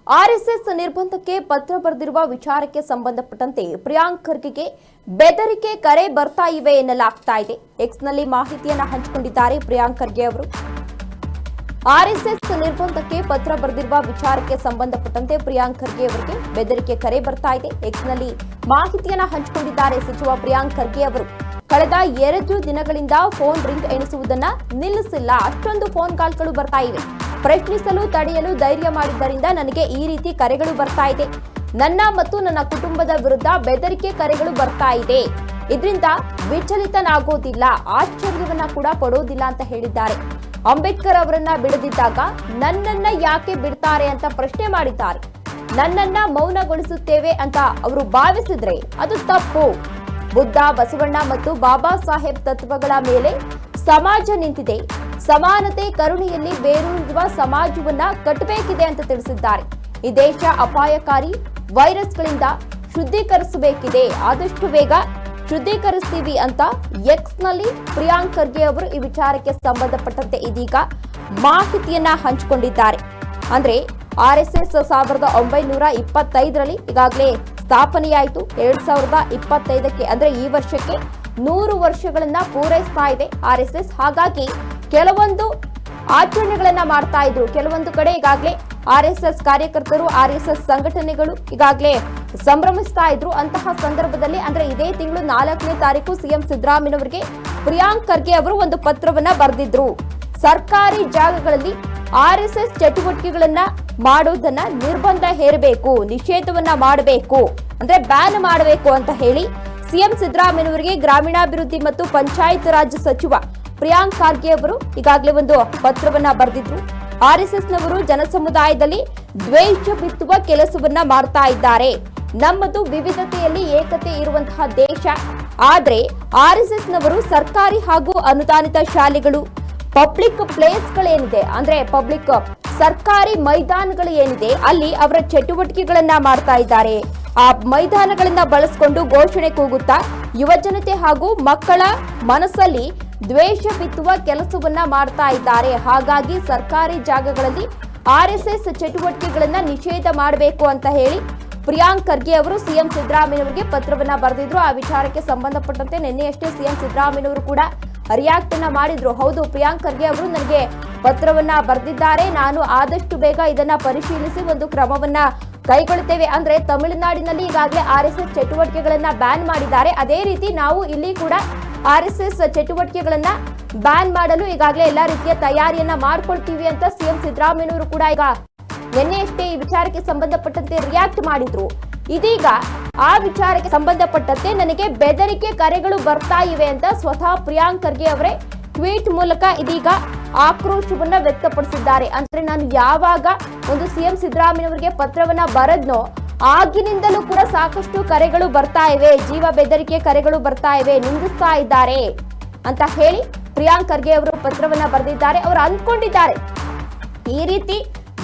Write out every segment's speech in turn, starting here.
RSS ನಿರ್ಬಂಧಕ್ಕೆ ಪತ್ರ ಬರೆದಿರುವ ವಿಚಾರಕ್ಕೆ ಸಂಬಂಧಪಟ್ಟಂತೆ ಪ್ರಿಯಾಂಕ್ ಖರ್ಗೆಗೆ ಬೆದರಿಕೆ ಕರೆ ಬರ್ತಾ ಇವೆ ಎನ್ನಲಾಗ್ತಾ ಇದೆ. ಎಕ್ಸ್ನಲ್ಲಿ ಮಾಹಿತಿಯನ್ನು ಹಂಚಿಕೊಂಡಿದ್ದಾರೆ ಪ್ರಿಯಾಂಕ್ ಖರ್ಗೆ ಅವರು. ಆರ್ಎಸ್ಎಸ್ ನಿರ್ಬಂಧಕ್ಕೆ ಪತ್ರ ಬರೆದಿರುವ ವಿಚಾರಕ್ಕೆ ಸಂಬಂಧಪಟ್ಟಂತೆ ಪ್ರಿಯಾಂಕ್ ಖರ್ಗೆ ಅವರಿಗೆ ಬೆದರಿಕೆ ಕರೆ ಬರ್ತಾ ಇದೆ. ಎಕ್ಸ್ನಲ್ಲಿ ಮಾಹಿತಿಯನ್ನು ಹಂಚಿಕೊಂಡಿದ್ದಾರೆ ಸಚಿವ ಪ್ರಿಯಾಂಕ್ ಖರ್ಗೆ ಅವರು. ಕಳೆದ 2 ದಿನಗಳಿಂದ ಫೋನ್ ರಿಂಗ್ ಎಣಿಸುವುದನ್ನ ನಿಲ್ಲಿಸಿಲ್ಲ. ಅಷ್ಟೊಂದು ಫೋನ್ ಕಾಲ್ಗಳು ಬರ್ತಾ ಇವೆ. ಪ್ರಶ್ನಿಸಲು ತಡೆಯಲು ಧೈರ್ಯ ಮಾಡಿದ್ದರಿಂದ ನನಗೆ ಈ ರೀತಿ ಕರೆಗಳು ಬರ್ತಾ ಇದೆ. ನನ್ನ ಮತ್ತು ನನ್ನ ಕುಟುಂಬದ ವಿರುದ್ಧ ಬೆದರಿಕೆ ಕರೆಗಳು ಬರ್ತಾ ಇದೆ. ಇದರಿಂದ ವಿಚಲಿತನಾಗೋದಿಲ್ಲ, ಆಶ್ಚರ್ಯವನ್ನ ಕೂಡ ಪಡೋದಿಲ್ಲ ಅಂತ ಹೇಳಿದ್ದಾರೆ. ಅಂಬೇಡ್ಕರ್ ಅವರನ್ನ ಬಿಡದಿದ್ದಾಗ ನನ್ನನ್ನ ಯಾಕೆ ಬಿಡ್ತಾರೆ ಅಂತ ಪ್ರಶ್ನೆ ಮಾಡಿದ್ದಾರೆ. ನನ್ನನ್ನ ಮೌನಗೊಳಿಸುತ್ತೇವೆ ಅಂತ ಅವರು ಭಾವಿಸಿದ್ರೆ ಅದು ತಪ್ಪು. ಬುದ್ಧ, ಬಸವಣ್ಣ ಮತ್ತು ಬಾಬಾ ಸಾಹೇಬ್ ತತ್ವಗಳ ಮೇಲೆ ಸಮಾಜ ನಿಂತಿದೆ. ಸಮಾನತೆ, ಕರುಣೆಯಲ್ಲಿ ಬೇರೂರಿರುವ ಸಮಾಜವನ್ನ ಕಟ್ಟಬೇಕಿದೆ ಅಂತ ತಿಳಿಸಿದ್ದಾರೆ. ಈ ದೇಶ ಅಪಾಯಕಾರಿ ವೈರಸ್ಗಳಿಂದ ಶುದ್ಧೀಕರಿಸಬೇಕಿದೆ. ಆದಷ್ಟು ಬೇಗ ಶುದ್ಧೀಕರಿಸ್ತೀವಿ ಅಂತ ಎಕ್ಸ್ನಲ್ಲಿ ಪ್ರಿಯಾಂಕ್ ಖರ್ಗೆ ಅವರು ಈ ವಿಚಾರಕ್ಕೆ ಸಂಬಂಧಪಟ್ಟಂತೆ ಇದೀಗ ಮಾಹಿತಿಯನ್ನ ಹಂಚಿಕೊಂಡಿದ್ದಾರೆ. ಅಂದ್ರೆ ಆರ್ಎಸ್ಎಸ್ 1925ರಲ್ಲಿ ಈಗಾಗಲೇ ಸ್ಥಾಪನೆಯಾಯಿತು. 2025ಕ್ಕೆ ಅಂದ್ರೆ ಈ ವರ್ಷಕ್ಕೆ 100 ವರ್ಷಗಳನ್ನ ಪೂರೈಸ್ತಾ ಇದೆ ಆರ್ಎಸ್ಎಸ್. ಹಾಗಾಗಿ ಕೆಲವೊಂದು ಆಚರಣೆಗಳನ್ನ ಮಾಡ್ತಾ ಇದ್ರು. ಕೆಲವೊಂದು ಕಡೆ ಈಗಾಗಲೇ ಆರ್ಎಸ್ಎಸ್ ಕಾರ್ಯಕರ್ತರು, ಆರ್ಎಸ್ಎಸ್ ಸಂಘಟನೆಗಳು ಈಗಾಗಲೇ ಸಂಭ್ರಮಿಸ್ತಾ ಇದ್ರು. ಅಂತಹ ಸಂದರ್ಭದಲ್ಲಿ ಅಂದ್ರೆ ಇದೇ ತಿಂಗಳು 4ನೇ ತಾರೀಕು ಸಿಎಂ ಸಿದ್ದರಾಮಯ್ಯನವರಿಗೆ ಪ್ರಿಯಾಂಕ್ ಖರ್ಗೆ ಅವರು ಒಂದು ಪತ್ರವನ್ನ ಬರೆದಿದ್ರು. ಸರ್ಕಾರಿ ಜಾಗಗಳಲ್ಲಿ ಆರ್ಎಸ್ಎಸ್ ಚಟುವಟಿಕೆಗಳನ್ನ ಮಾಡೋದನ್ನ ನಿರ್ಬಂಧ ಹೇರಬೇಕು, ನಿಷೇಧವನ್ನ ಮಾಡಬೇಕು, ಅಂದ್ರೆ ಬ್ಯಾನ್ ಮಾಡಬೇಕು ಅಂತ ಹೇಳಿ ಸಿಎಂ ಸಿದ್ದರಾಮಯ್ಯನವರಿಗೆ ಗ್ರಾಮೀಣಾಭಿವೃದ್ಧಿ ಮತ್ತು ಪಂಚಾಯತ್ ರಾಜ್ ಸಚಿವ ಪ್ರಿಯಾಂಕ್ ಖರ್ಗೆ ಅವರು ಈಗಾಗಲೇ ಒಂದು ಪತ್ರವನ್ನ ಬರೆದಿದ್ರು. ಆರ್ಎಸ್ಎಸ್ನವರು ಜನಸಮುದಾಯದಲ್ಲಿ ದ್ವೇಷ ಬಿತ್ತುವ ಕೆಲಸವನ್ನ ಮಾಡ್ತಾ ಇದ್ದಾರೆ. ನಮ್ಮದು ವಿವಿಧತೆಯಲ್ಲಿ ಏಕತೆ ಇರುವಂತಹ ದೇಶ. ಆದ್ರೆ ಆರ್ಎಸ್ಎಸ್ನವರು ಸರ್ಕಾರಿ ಹಾಗೂ ಅನುದಾನಿತ ಶಾಲೆಗಳು, ಪಬ್ಲಿಕ್ ಪ್ಲೇಸ್ಗಳೇನಿದೆ ಅಂದ್ರೆ ಪಬ್ಲಿಕ್ ಸರ್ಕಾರಿ ಮೈದಾನಗಳು ಏನಿದೆ ಅಲ್ಲಿ ಅವರ ಚಟುವಟಿಕೆಗಳನ್ನ ಮಾಡ್ತಾ ಇದ್ದಾರೆ. ಆ ಮೈದಾನಗಳನ್ನ ಬಳಸಿಕೊಂಡು ಘೋಷಣೆ ಕೂಗುತ್ತಾ ಯುವಜನತೆ ಹಾಗೂ ಮಕ್ಕಳ ಮನಸ್ಸಲ್ಲಿ ದ್ವೇಷ ಬಿತ್ತುವ ಕೆಲಸವನ್ನ ಮಾಡ್ತಾ ಇದ್ದಾರೆ. ಹಾಗಾಗಿ ಸರ್ಕಾರಿ ಜಾಗಗಳಲ್ಲಿ ಆರ್ಎಸ್ಎಸ್ ಚಟುವಟಿಕೆಗಳನ್ನ ನಿಷೇಧ ಮಾಡಬೇಕು ಅಂತ ಹೇಳಿ ಪ್ರಿಯಾಂಕ್ ಖರ್ಗೆ ಅವರು ಸಿಎಂ ಸಿದ್ದರಾಮಯ್ಯನವರಿಗೆ ಪತ್ರವನ್ನ ಬರೆದಿದ್ರು. ಆ ವಿಚಾರಕ್ಕೆ ಸಂಬಂಧಪಟ್ಟಂತೆ ನಿನ್ನೆಯಷ್ಟೇ ಸಿಎಂ ಸಿದ್ದರಾಮಯ್ಯನವರು ಕೂಡ ರಿಯಾಕ್ಟ್ ಅನ್ನ ಮಾಡಿದ್ರು. ಹೌದು, ಪ್ರಿಯಾಂಕ್ ಖರ್ಗೆ ಅವರು ನನಗೆ ಪತ್ರವನ್ನ ಬರೆದಿದ್ದಾರೆ, ನಾನು ಆದಷ್ಟು ಬೇಗ ಇದನ್ನ ಪರಿಶೀಲಿಸಿ ಒಂದು ಕ್ರಮವನ್ನ ಕೈಗೊಳ್ಳುತ್ತೇವೆ. ಅಂದ್ರೆ ತಮಿಳುನಾಡಿನಲ್ಲಿ ಈಗಾಗಲೇ ಆರ್ಎಸ್ಎಸ್ ಚಟುವಟಿಕೆಗಳನ್ನ ಬ್ಯಾನ್ ಮಾಡಿದ್ದಾರೆ. ಅದೇ ರೀತಿ ನಾವು ಇಲ್ಲಿ ಕೂಡ ಆರ್ಎಸ್ಎಸ್ ಚಟುವಟಿಕೆಗಳನ್ನ ಬ್ಯಾನ್ ಮಾಡಲು ಈಗಾಗಲೇ ಎಲ್ಲಾ ರೀತಿಯ ತಯಾರಿಯನ್ನ ಮಾಡ್ಕೊಳ್ತೀವಿ ಅಂತ ಸಿಎಂ ಸಿದ್ದರಾಮಯ್ಯನವರು ಕೂಡ ಈಗ ನಿನ್ನೆಯಷ್ಟೇ ಈ ವಿಚಾರಕ್ಕೆ ಸಂಬಂಧಪಟ್ಟಂತೆ ರಿಯಾಕ್ಟ್ ಮಾಡಿದ್ರು. ಇದೀಗ ಆ ವಿಚಾರಕ್ಕೆ ಸಂಬಂಧಪಟ್ಟಂತೆ ನನಗೆ ಬೆದರಿಕೆ ಕರೆಗಳು ಬರ್ತಾ ಇವೆ ಅಂತ ಸ್ವತಃ ಪ್ರಿಯಾಂಕ್ ಖರ್ಗೆ ಅವರೇ ಟ್ವೀಟ್ ಮೂಲಕ ಇದೀಗ ಆಕ್ರೋಶವನ್ನ ವ್ಯಕ್ತಪಡಿಸಿದ್ದಾರೆ. ಅಂದ್ರೆ ನಾನು ಯಾವಾಗ ಒಂದು ಸಿಎಂ ಸಿದ್ದರಾಮಯ್ಯನವರಿಗೆ ಪತ್ರವನ್ನ ಬರೆದ್ನೋ ಆಗಿನಿಂದಲೂ ಕೂಡ ಸಾಕಷ್ಟು ಕರೆಗಳು ಬರ್ತಾ ಇವೆ, ಜೀವ ಬೆದರಿಕೆ ಕರೆಗಳು ಬರ್ತಾ ಇವೆ, ನಿಂದಿಸ್ತಾ ಇದ್ದಾರೆ ಅಂತ ಹೇಳಿ ಪ್ರಿಯಾಂಕ್ ಖರ್ಗೆ ಅವರು ಪತ್ರವನ್ನ ಬರೆದಿದ್ದಾರೆ. ಅವರು ಅಂದ್ಕೊಂಡಿದ್ದಾರೆ ಈ ರೀತಿ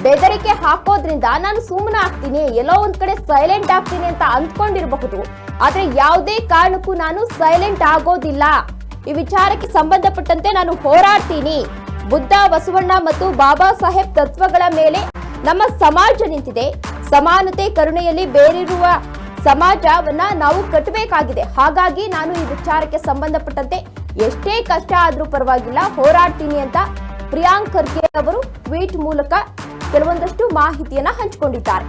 ಬೆದರಿಕೆ ಹಾಕೋದ್ರಿಂದ ನಾನು ಸುಮ್ಮನೆ ಆಗ್ತೀನಿ, ಎಲ್ಲೋ ಒಂದ್ ಕಡೆ ಸೈಲೆಂಟ್ ಆಗ್ತೀನಿ ಅಂತ ಅಂದ್ಕೊಂಡಿರಬಹುದು. ಆದ್ರೆ ಯಾವುದೇ ಕಾರಣಕ್ಕೂ ನಾನು ಸೈಲೆಂಟ್ ಆಗೋದಿಲ್ಲ. ಈ ವಿಚಾರಕ್ಕೆ ಸಂಬಂಧಪಟ್ಟಂತೆ ನಾನು ಹೋರಾಡ್ತೀನಿ. ಬುದ್ಧ, ಬಸವಣ್ಣ ಮತ್ತು ಬಾಬಾ ಸಾಹೇಬ್ ತತ್ವಗಳ ಮೇಲೆ ನಮ್ಮ ಸಮಾಜ ನಿಂತಿದೆ. ಸಮಾನತೆ, ಕರುಣೆಯಲ್ಲಿ ಬೇರಿರುವ ಸಮಾಜವನ್ನ ನಾವು ಕಟ್ಟಬೇಕಾಗಿದೆ. ಹಾಗಾಗಿ ನಾನು ಈ ವಿಚಾರಕ್ಕೆ ಸಂಬಂಧಪಟ್ಟಂತೆ ಎಷ್ಟೇ ಕಷ್ಟ ಆದ್ರೂ ಪರವಾಗಿಲ್ಲ, ಹೋರಾಡ್ತೀನಿ ಅಂತ ಪ್ರಿಯಾಂಕ್ ಖರ್ಗೆ ಅವರು ಟ್ವೀಟ್ ಮೂಲಕ ಕೆಲವೊಂದಷ್ಟು ಮಾಹಿತಿಯನ್ನ ಹಂಚಿಕೊಂಡಿದ್ದಾರೆ.